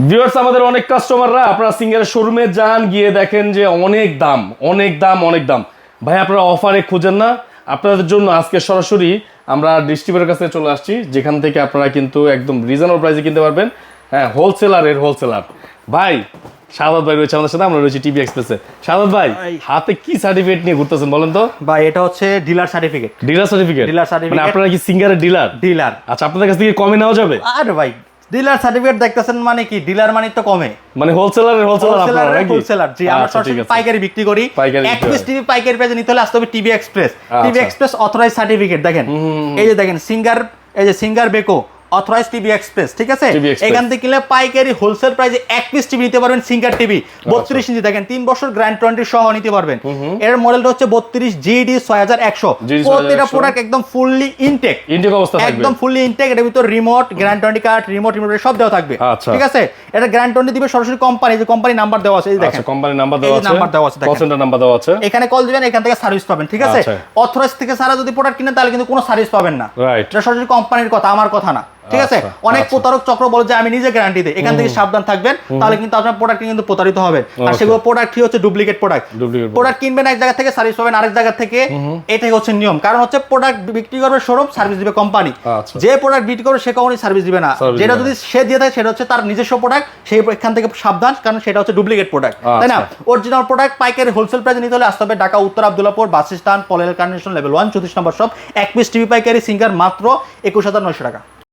Viewers, আমাদের অনেক কাস্টমাররা আপনারা সিঙ্গারের শোরুমে যান, গিয়ে দেখেন যে অনেক দাম। ভাই আপনারা অফারে খুঁজেন না, আপনাদের জন্য আজকে সরাসরি আমরা ডিস্ট্রিবিউটরের কাছে চলে আসছি, যেখান থেকে আপনারা কিন্তু একদম রিজনেবল প্রাইসে কিনতে পারবেন। হ্যাঁ, হোলসেলার। ভাই শাহাদাত ভাই রয়েছে আমাদের সাথে, আমরা রয়েছি টিভি এক্সপ্রেসে। শাহাদাত ভাই, হাতে কি সার্টিফিকেট নিয়ে ঘুরতেছেন বলেন তো? ভাই এটা হচ্ছে ডিলার সার্টিফিকেট। ডিলার সার্টিফিকেট মানে আপনারা কি সিঙ্গারের ডিলার? আচ্ছা, আপনাদের কাছ থেকে কমে নেওয়া যাবে? আরে ভাই, ডিলার সার্টিফিকেট দেখতেছেন মানে কি? ডিলার মানে তো কমে, মানে হোলসেলার আপনারা নাকি? হোলসেলার জি, আমরা সরাসরি পাইকারি বিক্রি করি। এক পিস টিভি পাইকারি পেজে নিতে হলে আসতে হবে TV express. TV express authorize certificate দেখেন, এই যে দেখেন Singer Beko authorize TV express, ঠিক আছে? এখান থেকে কিনলে পাইকারি হোলসেল প্রাইসে এক পিস টিভি নিতে পারবেন। সিঙ্গার টিভি 32 ইঞ্চি দেখেন, 3 বছর গ্যারান্টি ওয়ারেন্টি সহ নিতে পারবেন। এর মডেলটা হচ্ছে 32 GD 6100। প্রত্যেকটা প্রোডাক্ট একদম ফুললি ইনটেক অবস্থা থাকবে, একদম ফুললি ইনটেক। এর ভিতর remote, guarantee warranty card, remote সব দেওয়া থাকবে, ঠিক আছে? এটা গ্যারান্টি ওয়ারেন্টি দিবে সরাসরি কোম্পানি, যে কোম্পানি নাম্বার দেওয়া আছে, এই দেখেন কোম্পানি নাম্বার দেওয়া আছে, কল সেন্টার নাম্বার দেওয়া আছে। এখানে কল দিবেন, এখান থেকে সার্ভিস পাবেন, ঠিক আছে? অথরাইজ থেকে সারা যদি প্রোডাক্ট কিনেন তাহলে কিন্তু কোনো সার্ভিস পাবেন না। এটা সরাসরি কোম্পানির কথা, আমার কথা না, ঠিক আছে? অনেক প্রতারক চক্র বলে যে আমি নিজে গ্যারান্টি দেই, এখান থেকে সাবধান থাকবেন, তাহলে কিন্তু আপনার প্রোডাক্ট কিন্তু প্রতারিত হবেন। আর সেগুলো প্রোডাক্টই হচ্ছে ডুপ্লিকেট প্রোডাক্ট কিনবেন এক জায়গা থেকে, সার্ভিস পাবেন আরেক জায়গা থেকে। এটাই হচ্ছে নিয়ম। কারণ হচ্ছে প্রোডাক্ট বিক্রি করবে শোরুম, সার্ভিস দিবে কোম্পানি। যে প্রোডাক্ট বিক্রি করবে সে কখনোই সার্ভিস দিবে না। যেটা যদি সে দিয়ে দেয় সেটা হচ্ছে তার নিজস্ব প্রোডাক্ট, সেই এখান থেকে সাবধান, কারণ সেটা হচ্ছে ডুপ্লিকেট প্রোডাক্ট, তাই না? অরিজিনাল প্রোডাক্ট পাইকারি হোলসেল প্রাইসে নিতে হলে আসতে হবে ঢাকা উত্তর আব্দুল্লাহপুর বাস স্ট্যান্ড, পলেল কার্নেশন লেভেল 1 34 নম্বর শপ। এক পিস টিভি পাইকারি সিঙ্গার মাত্র 21900 টাকা।